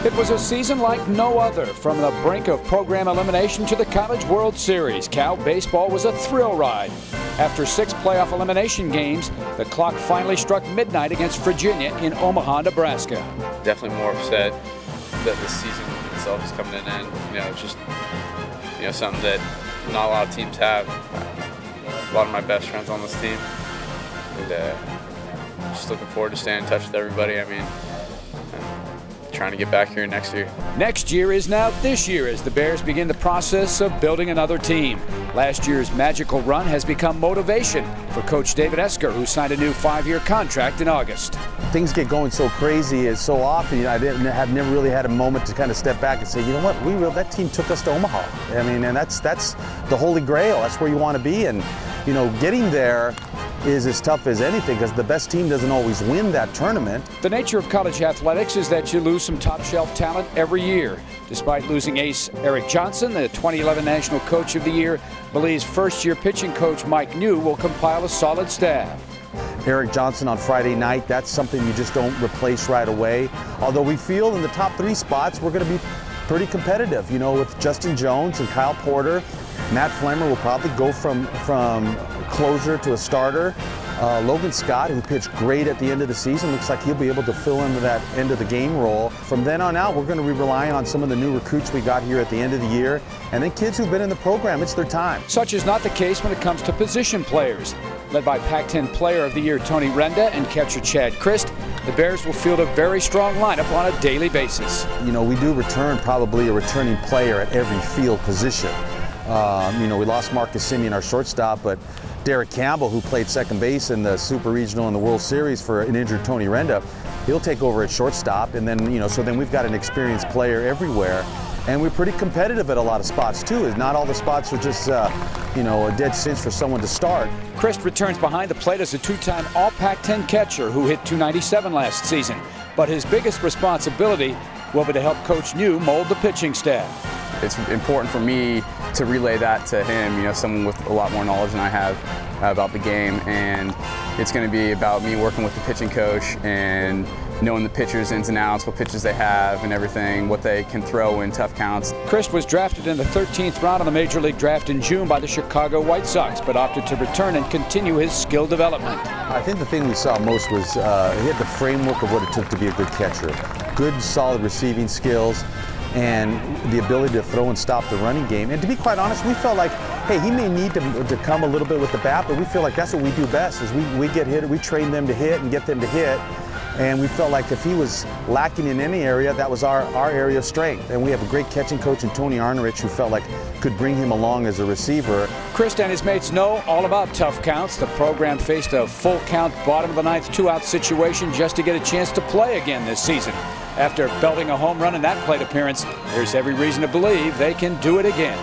It was a season like no other. From the brink of program elimination to the College World Series, Cal baseball was a thrill ride. After 6 playoff elimination games, the clock finally struck midnight against Virginia in Omaha, Nebraska. Definitely more upset that the season itself is coming to an end. It's just something that not a lot of teams have. A lot of my best friends on this team. And just looking forward to staying in touch with everybody. Trying to get back here next year. Next year is now this year as the Bears begin the process of building another team. Last year's magical run has become motivation for Coach David Esquer, who signed a new 5-year contract in August. Things get going so crazy and so often, I have never really had a moment to kind of step back and say, you know what, that team took us to Omaha. And that's the holy grail. That's where you want to be. And getting there is as tough as anything because the best team doesn't always win that tournament. The nature of college athletics is that you lose some top-shelf talent every year. Despite losing ace Eric Johnson, the 2011 National Coach of the Year believes first-year pitching coach Mike New will compile a solid staff. Eric Johnson on Friday night, that's something you just don't replace right away. Although we feel in the top 3 spots we're going to be pretty competitive, with Justin Jones and Kyle Porter. Matt Flemmer will probably go from closer to a starter. Logan Scott, who pitched great at the end of the season, looks like he'll be able to fill into that end of the game role. From then on out, we're going to be relying on some of the new recruits we got here at the end of the year, and then kids who've been in the program. It's their time. Such is not the case when it comes to position players. Led by Pac-10 Player of the Year Tony Renda and catcher Chad Christ, the Bears will field a very strong lineup on a daily basis. We do return probably a returning player at every field position. We lost Marcus Simeon, our shortstop, but Derek Campbell, who played second base in the Super Regional and the World Series for an injured Tony Renda, he'll take over at shortstop. And then, so then we've got an experienced player everywhere. And we're pretty competitive at a lot of spots, too. Not all the spots are just, a dead cinch for someone to start. Christ returns behind the plate as a 2-time All-Pac-10 catcher who hit .297 last season. But his biggest responsibility will be to help Coach New mold the pitching staff. It's important for me to relay that to him, someone with a lot more knowledge than I have about the game. And it's going to be about me working with the pitching coach and knowing the pitchers' ins and outs, what pitches they have and everything, what they can throw in tough counts. Christ was drafted in the 13th round of the Major League Draft in June by the Chicago White Sox, but opted to return and continue his skill development. I think the thing we saw most was he had the framework of what it took to be a good catcher. Good, solid receiving skills, and the ability to throw and stop the running game. And to be quite honest, we felt like, hey, he may need to come a little bit with the bat, but we feel like that's what we do best, is we get hit, we train them to hit and get them to hit. And we felt like if he was lacking in any area, that was our area of strength. And we have a great catching coach in Tony Arnerich who felt like could bring him along as a receiver. Christ and his mates know all about tough counts. The program faced a full count bottom of the 9th 2-out situation just to get a chance to play again this season. After belting a home run in that plate appearance, there's every reason to believe they can do it again.